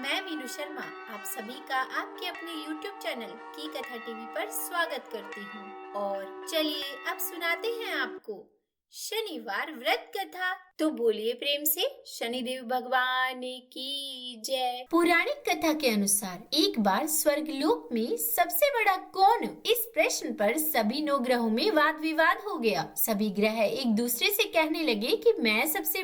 मैं मीनू शर्मा आप सभी का आपके अपने YouTube चैनल की कथा टीवी पर स्वागत करती हूँ। और चलिए अब सुनाते हैं आपको शनिवार व्रत कथा। तो बोलिए प्रेम से शनिदेव भगवान की जय। पौराणिक कथा के अनुसार एक बार स्वर्गलोक में सबसे बड़ा कौन, इस प्रश्न पर सभी 9 ग्रहों में वाद विवाद हो गया। सभी ग्रह एक दूसरे से कहने लगे कि मैं सबसे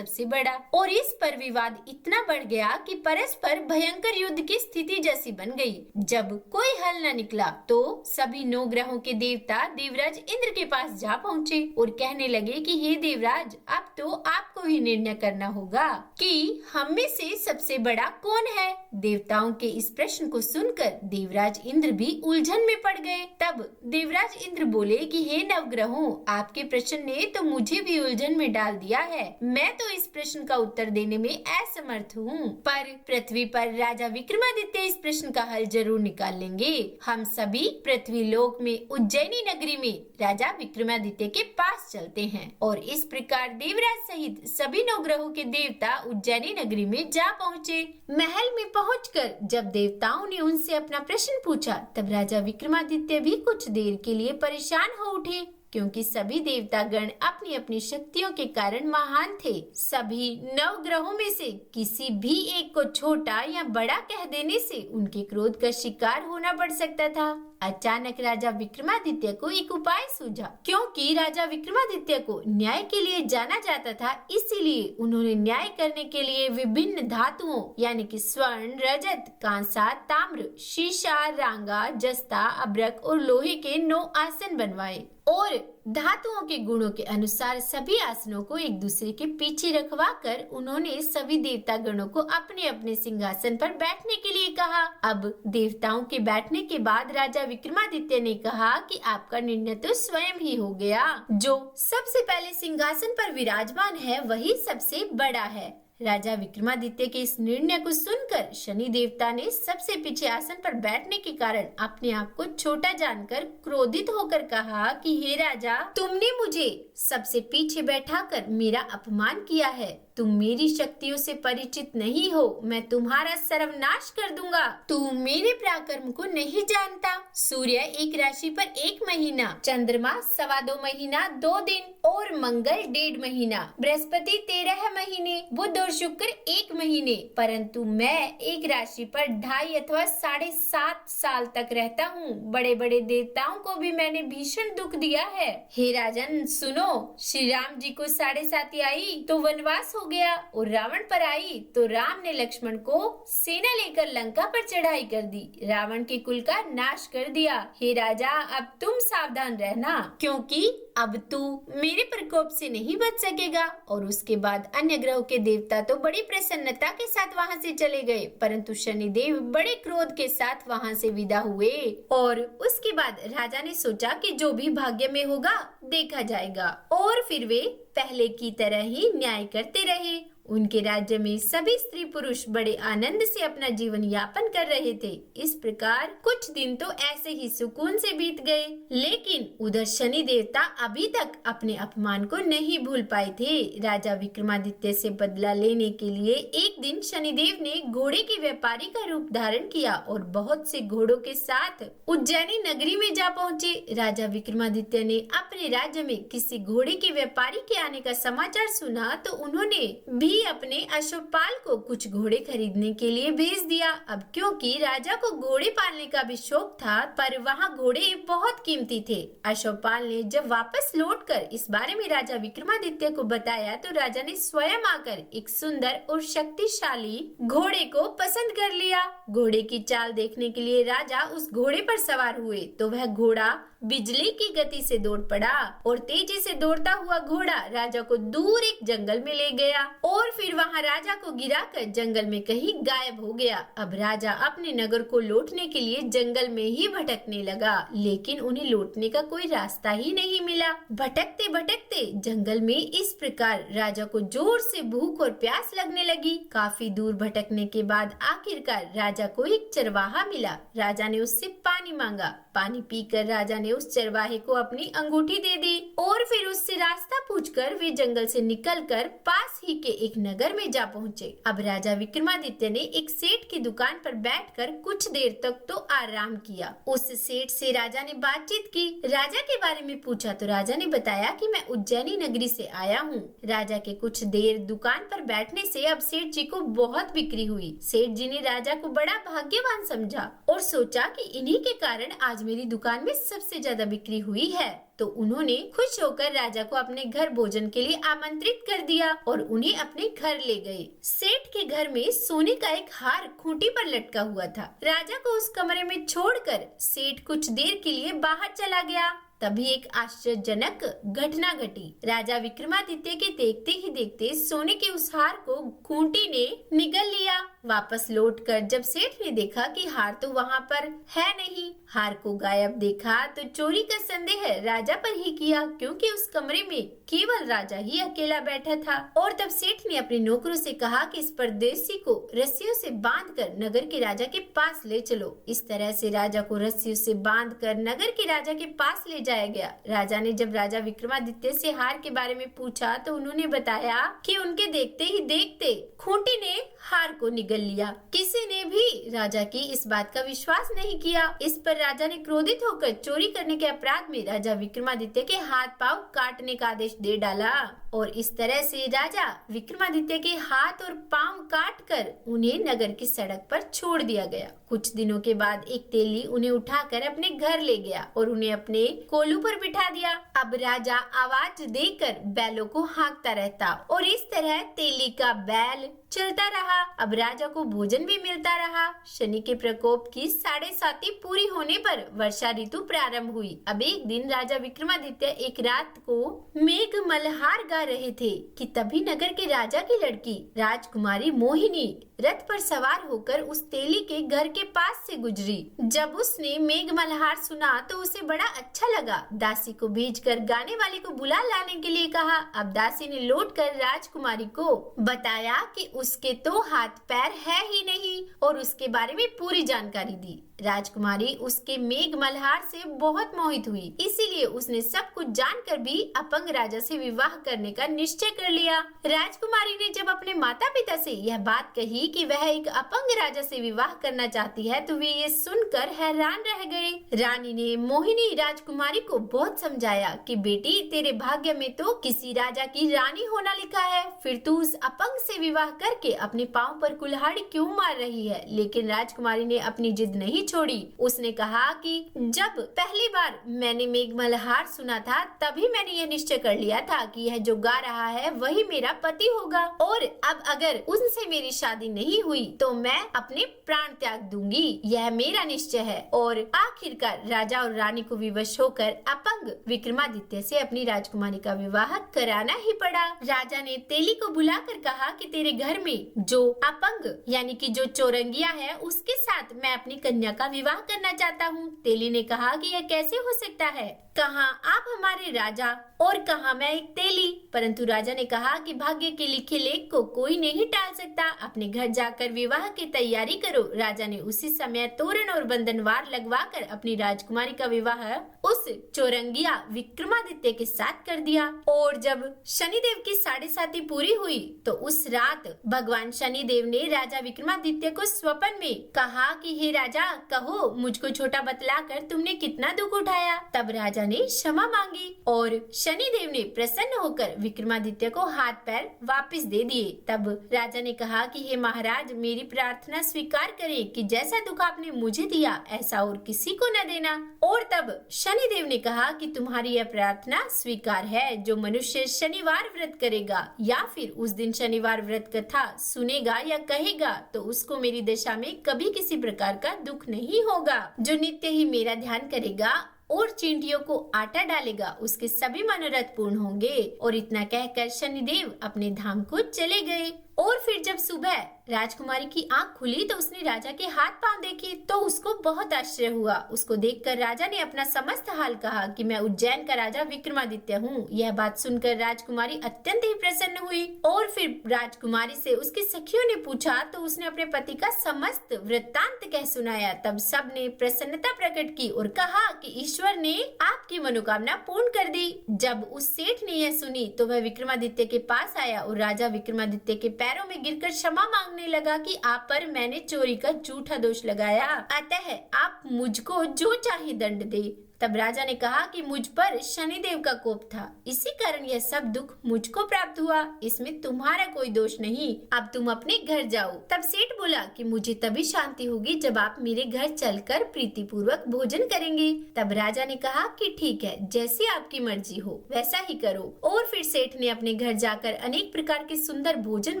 बड़ा, और इस पर विवाद इतना बढ़ गया कि परस्पर भयंकर युद्ध की स्थिति जैसी बन गई। जब कोई हल न निकला तो सभी 9 ग्रहों के देवता देवराज इंद्र के पास जा पहुँचे और कहने लगे कि हे देवराज, अब तो आपको ही निर्णय करना होगा कि हम में से सबसे बड़ा कौन है। देवताओं के इस प्रश्न को सुनकर देवराज इंद्र भी उलझन में पड़ गए। तब देवराज इंद्र बोले कि हे नवग्रहों, आपके प्रश्न ने तो मुझे भी उलझन में डाल दिया है। मैं तो इस प्रश्न का उत्तर देने में असमर्थ हूँ, पर पृथ्वी पर राजा विक्रमादित्य इस प्रश्न का हल जरूर निकाल लेंगे। हम सभी पृथ्वी लोक में उज्जैनी नगरी में राजा विक्रमादित्य के पास चलते हैं। और इस प्रकार देवराज सहित सभी 9 ग्रहों के देवता उज्जैनी नगरी में जा पहुँचे। महल में पहुंचकर जब देवताओं ने उनसे अपना प्रश्न पूछा, तब राजा विक्रमादित्य भी कुछ देर के लिए परेशान हो उठे, क्योंकि सभी देवता गण अपनी अपनी शक्तियों के कारण महान थे। सभी 9 ग्रहों में से किसी भी एक को छोटा या बड़ा कह देने से उनके क्रोध का शिकार होना पड़ सकता था। अचानक राजा विक्रमादित्य को एक उपाय सूझा। क्योंकि राजा विक्रमादित्य को न्याय के लिए जाना जाता था, इसीलिए उन्होंने न्याय करने के लिए विभिन्न धातुओं यानी कि स्वर्ण, रजत, कांसा, ताम्र, शीशा, रांगा, जस्ता, अब्रक और लोहे के 9 आसन बनवाए और धातुओं के गुणों के अनुसार सभी आसनों को एक दूसरे के पीछे रखवा कर उन्होंने सभी देवता गणों को अपने अपने सिंहासन पर बैठने के लिए कहा। अब देवताओं के बैठने के बाद राजा विक्रमादित्य ने कहा कि आपका निर्णय तो स्वयं ही हो गया। जो सबसे पहले सिंहासन पर विराजमान है वही सबसे बड़ा है। राजा विक्रमादित्य के इस निर्णय को सुनकर शनि देवता ने सबसे पीछे आसन पर बैठने के कारण अपने आप को छोटा जानकर क्रोधित होकर कहा कि हे राजा, तुमने मुझे सबसे पीछे बैठाकर मेरा अपमान किया है। तुम मेरी शक्तियों से परिचित नहीं हो, मैं तुम्हारा सर्वनाश कर दूंगा। तू मेरे पराक्रम को नहीं जानता। सूर्य एक राशि पर 1 महीना, चंद्रमा 2.25 महीना 2 दिन और मंगल 1.5 महीना, बृहस्पति 13 महीने, बुध और शुक्र 1 महीने, परंतु मैं एक राशि पर 2.5 अथवा 7.5 साल तक रहता हूँ। बड़े बड़े देवताओं को भी मैंने भीषण दुख दिया है। हे राजन सुनो, श्री राम जी को 7.5 आई तो वनवास हो गया और रावण पर आई तो राम ने लक्ष्मण को सेना लेकर लंका पर चढ़ाई कर दी, रावण के कुल का नाश कर दिया। हे राजा, अब तुम सावधान रहना, क्योंकि अब तू मेरे प्रकोप से नहीं बच सकेगा। और उसके बाद अन्य ग्रहों के देवता तो बड़ी प्रसन्नता के साथ वहां से चले गए, परंतु शनिदेव बड़े क्रोध के साथ वहां से विदा हुए। और उसके बाद राजा ने सोचा कि जो भी भाग्य में होगा देखा जाएगा, और फिर वे पहले की तरह ही न्याय करते रहे। उनके राज्य में सभी स्त्री पुरुष बड़े आनंद से अपना जीवन यापन कर रहे थे। इस प्रकार कुछ दिन तो ऐसे ही सुकून से बीत गए, लेकिन उधर शनि देवता अभी तक अपने अपमान को नहीं भूल पाए थे। राजा विक्रमादित्य से बदला लेने के लिए एक दिन शनिदेव ने घोड़े के व्यापारी का रूप धारण किया और बहुत से घोड़ों के साथ उज्जैनी नगरी में जा पहुँचे। राजा विक्रमादित्य ने अपने राज्य में किसी घोड़े के व्यापारी के आने का समाचार सुना तो उन्होंने भी अपने अश्वपाल को कुछ घोड़े खरीदने के लिए भेज दिया। अब क्योंकि राजा को घोड़े पालने का भी शौक था, पर वहाँ घोड़े बहुत कीमती थे। अश्वपाल ने जब वापस लौटकर इस बारे में राजा विक्रमादित्य को बताया तो राजा ने स्वयं आकर एक सुंदर और शक्तिशाली घोड़े को पसंद कर लिया। घोड़े की चाल देखने के लिए राजा उस घोड़े पर सवार हुए तो वह घोड़ा बिजली की गति से दौड़ पड़ा और तेजी से दौड़ता हुआ घोड़ा राजा को दूर एक जंगल में ले गया और फिर वहां राजा को गिराकर जंगल में कहीं गायब हो गया। अब राजा अपने नगर को लौटने के लिए जंगल में ही भटकने लगा, लेकिन उन्हें लौटने का कोई रास्ता ही नहीं मिला। भटकते भटकते जंगल में इस प्रकार राजा को जोर से भूख और प्यास लगने लगी। काफी दूर भटकने के बाद आखिरकार राजा को एक चरवाहा मिला। राजा ने उससे पानी मांगा। पानी पीकर राजा ने ने उस चरवाहे को अपनी अंगूठी दे दी और फिर उससे रास्ता पूछकर वे जंगल से निकलकर पास ही के एक नगर में जा पहुँचे। अब राजा विक्रमादित्य ने एक सेठ की दुकान पर बैठकर कुछ देर तक तो आराम किया। उस सेठ से राजा ने बातचीत की, राजा के बारे में पूछा तो राजा ने बताया कि मैं उज्जैनी नगरी से आया हूँ। राजा के कुछ देर दुकान पर बैठने से अब सेठ जी को बहुत बिक्री हुई। सेठ जी ने राजा को बड़ा भाग्यवान समझा और सोचा कि इन्हीं के कारण आज मेरी दुकान में सबसे ज्यादा बिक्री हुई है। तो उन्होंने खुश होकर राजा को अपने घर भोजन के लिए आमंत्रित कर दिया और उन्हें अपने घर ले गए। सेठ के घर में सोने का एक हार खूंटी पर लटका हुआ था। राजा को उस कमरे में छोड़कर सेठ कुछ देर के लिए बाहर चला गया। तभी एक आश्चर्यजनक घटना घटी। राजा विक्रमादित्य के देखते ही देखते सोने के उस हार को खूंटी ने निगल लिया। वापस लौटकर जब सेठ ने देखा कि हार तो वहाँ पर है नहीं, हार को गायब देखा तो चोरी का संदेह राजा पर ही किया, क्योंकि उस कमरे में केवल राजा ही अकेला बैठा था। और तब सेठ ने अपने नौकरों से कहा कि इस परदेसी को रस्सियों से बांधकर नगर के राजा के पास ले चलो। इस तरह से राजा को रस्सियों से बांधकर नगर के राजा के पास ले जाया गया। राजा ने जब राजा विक्रमादित्य से हार के बारे में पूछा तो उन्होंने बताया कि उनके देखते ही देखते खूंटी ने हार को निगल लिया। किसी ने भी राजा की इस बात का विश्वास नहीं किया। इस पर राजा ने क्रोधित होकर चोरी करने के अपराध में राजा विक्रमादित्य के हाथ पांव काटने का आदेश दे डाला और इस तरह से राजा विक्रमादित्य के हाथ और पांव काटकर उन्हें नगर की सड़क पर छोड़ दिया गया। कुछ दिनों के बाद एक तेली उन्हें उठाकर अपने घर ले गया और उन्हें अपने कोलू पर बिठा दिया। अब राजा आवाज देकर बैलों को हाँकता रहता और इस तरह तेली का बैल चलता रहा। अब राजा को भोजन भी मिलता रहा। शनि के प्रकोप की 7.5 पूरी होने पर वर्षा ऋतु प्रारंभ हुई। अब एक दिन राजा विक्रमादित्य एक रात को मेघ मल्हार गा रहे थे कि तभी नगर के राजा की लड़की राजकुमारी मोहिनी रथ पर सवार होकर उस तेली के घर के पास से गुजरी। जब उसने मेघ मल्हार सुना तो उसे बड़ा अच्छा लगा। दासी को भेजकर गाने वाले को बुला लाने के लिए कहा। अब दासी ने लौटकर राजकुमारी को बताया कि उसके तो हाथ पैर है ही नहीं और उसके बारे में पूरी जानकारी दी। राजकुमारी उसके मेघ मल्हार से बहुत मोहित हुई, इसीलिए उसने सब कुछ जानकर भी अपंग राजा से विवाह करने का निश्चय कर लिया। राजकुमारी ने जब अपने माता पिता से यह बात कही कि वह एक अपंग राजा से विवाह करना चाहती है तो वे ये सुनकर हैरान रह गए। रानी ने मोहिनी राजकुमारी को बहुत समझाया कि बेटी, तेरे भाग्य में तो किसी राजा की रानी होना लिखा है, फिर तू उस अपंग से विवाह करके अपने पाँव पर कुल्हाड़ी क्यों मार रही है। लेकिन राजकुमारी ने अपनी जिद नहीं छोड़ी। उसने कहा कि जब पहली बार मैंने मेघ मल्हार सुना था तभी मैंने यह निश्चय कर लिया था कि यह जो गा रहा है वही मेरा पति होगा और अब अगर उनसे मेरी शादी नहीं हुई तो मैं अपने प्राण त्याग दूंगी। यह मेरा निश्चय है। और आखिरकार राजा और रानी को विवश होकर अपंग विक्रमादित्य से अपनी राजकुमारी का विवाह कराना ही पड़ा। राजा ने तेली को बुलाकर कहा कि तेरे घर में जो अपंग यानी कि जो चौरंगिया है उसके साथ मैं अपनी कन्या का विवाह करना चाहता हूँ। तेली ने कहा कि यह कैसे हो सकता है, कहाँ आप हमारे राजा और कहाँ मैं एक तेली। परंतु राजा ने कहा कि भाग्य के लिखे लेख को कोई नहीं टाल सकता, अपने घर जाकर विवाह की तैयारी करो। राजा ने उसी समय तोरण और बंधनवार लगवाकर अपनी राजकुमारी का विवाह उस चौरंगिया विक्रमादित्य के साथ कर दिया। और जब शनिदेव की 7.5 पूरी हुई तो उस रात भगवान शनिदेव ने राजा विक्रमादित्य को स्वप्न में कहा कि हे राजा, कहो मुझको छोटा बतलाकर तुमने कितना दुख उठाया। तब राजा ने क्षमा मांगी और शनिदेव ने प्रसन्न होकर विक्रमादित्य को हाथ पैर वापस दे दिए। तब राजा ने कहा कि हे महाराज, मेरी प्रार्थना स्वीकार करें कि जैसा दुख आपने मुझे दिया ऐसा और किसी को न देना। और तब शनिदेव ने कहा कि तुम्हारी यह प्रार्थना स्वीकार है। जो मनुष्य शनिवार व्रत करेगा या फिर उस दिन शनिवार व्रत कथा सुनेगा या कहेगा तो उसको मेरी दशा में कभी किसी प्रकार का दुख नहीं होगा। जो नित्य ही मेरा ध्यान करेगा और चींटियों को आटा डालेगा उसके सभी मनोरथ पूर्ण होंगे। और इतना कहकर शनिदेव अपने धाम को चले गए। और फिर जब सुबह राजकुमारी की आंख खुली तो उसने राजा के हाथ पांव देखे तो उसको बहुत आश्चर्य हुआ। उसको देखकर राजा ने अपना समस्त हाल कहा कि मैं उज्जैन का राजा विक्रमादित्य हूँ। यह बात सुनकर राजकुमारी अत्यंत ही प्रसन्न हुई और फिर राजकुमारी से उसकी सखियों ने पूछा तो उसने अपने पति का समस्त वृत्तांत कह सुनाया। तब सब ने प्रसन्नता प्रकट की और कहा कि ईश्वर ने आपकी मनोकामना पूर्ण कर दी। जब उस सेठ ने यह सुनी तो वह विक्रमादित्य के पास आया और राजा विक्रमादित्य के पैरों में गिरकर क्षमा मांगने लगा कि आप पर मैंने चोरी का झूठा दोष लगाया, अतः आप मुझको जो चाहे दंड दे। तब राजा ने कहा कि मुझ पर शनिदेव का कोप था, इसी कारण यह सब दुख मुझको प्राप्त हुआ, इसमें तुम्हारा कोई दोष नहीं। अब तुम अपने घर जाओ। तब सेठ बोला कि मुझे तभी शांति होगी जब आप मेरे घर चलकर प्रीतिपूर्वक भोजन करेंगे। तब राजा ने कहा कि ठीक है, जैसी आपकी मर्जी हो वैसा ही करो। और फिर सेठ ने अपने घर जाकर अनेक प्रकार के सुंदर भोजन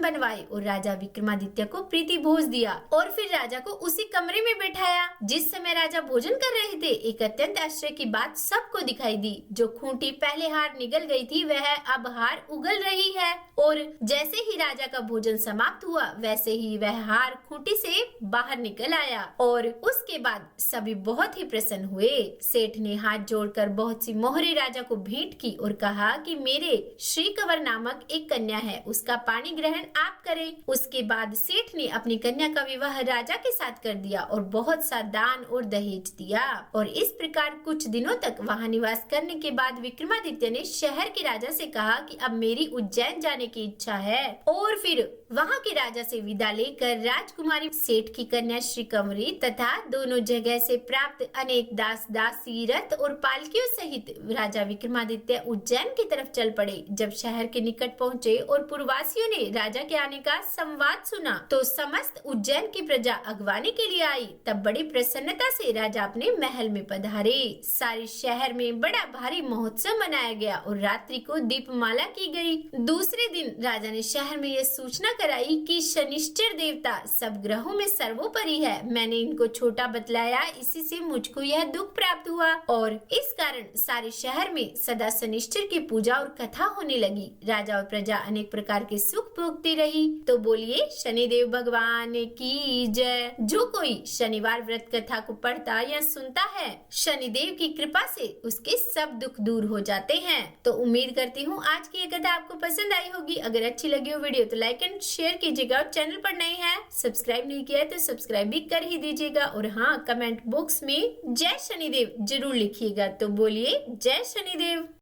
बनवाए और राजा विक्रमादित्य को प्रीति भोज दिया और फिर राजा को उसी कमरे में बैठाया। जिस समय राजा भोजन कर रहे थे, एक अत्यंत आश्चर्य की बात सबको दिखाई दी। जो खूंटी पहले हार निगल गई थी वह अब हार उगल रही है और जैसे ही राजा का भोजन समाप्त हुआ वैसे ही वह हार खूंटी से बाहर निकल आया और उसके बाद सभी बहुत ही प्रसन्न हुए। सेठ ने हाथ जोड़कर बहुत सी मोहरे राजा को भेंट की और कहा कि मेरे श्री कंवर नामक एक कन्या है, उसका पाणी ग्रहण आप करें। उसके बाद सेठ ने अपनी कन्या का विवाह राजा के साथ कर दिया और बहुत सा दान और दहेज दिया और इस प्रकार कुछ दिनों तक वहाँ निवास करने के बाद विक्रमादित्य ने शहर के राजा से कहा कि अब मेरी उज्जैन जाने की इच्छा है और फिर वहाँ के राजा से विदा लेकर राजकुमारी, सेठ की कन्या श्री कंवरी तथा दोनों जगह से प्राप्त अनेक दास दासी, रथ और पालकियों सहित राजा विक्रमादित्य उज्जैन की तरफ चल पड़े। जब शहर के निकट पहुँचे और पुरवासियों ने राजा के आने का संवाद सुना तो समस्त उज्जैन की प्रजा अगवानी के लिए आई। तब बड़ी प्रसन्नता से राजा अपने महल में पधारे। सारे शहर में बड़ा भारी महोत्सव मनाया गया और रात्रि को दीपमाला की गई। दूसरे दिन राजा ने शहर में यह सूचना कराई कि शनिश्चर देवता सब ग्रहों में सर्वोपरि है। मैंने इनको छोटा बतलाया, इसी से मुझको यह दुख प्राप्त हुआ और इस कारण सारे शहर में सदा शनिश्चर की पूजा और कथा होने लगी। राजा और प्रजा अनेक प्रकार के सुख भोगती रही। तो बोलिए शनिदेव भगवान की जय। जो कोई शनिवार व्रत कथा को पढ़ता या सुनता है, शनिदेव की कृपा से उसके सब दुख दूर हो जाते हैं। तो उम्मीद करती हूँ आज की ये कथा आपको पसंद आई होगी। अगर अच्छी लगी हो वीडियो तो लाइक एंड शेयर कीजिएगा और चैनल पर नए हैं सब्सक्राइब नहीं किया है तो सब्सक्राइब भी कर ही दीजिएगा और हाँ, कमेंट बॉक्स में जय शनिदेव जरूर लिखिएगा। तो बोलिए जय शनिदेव।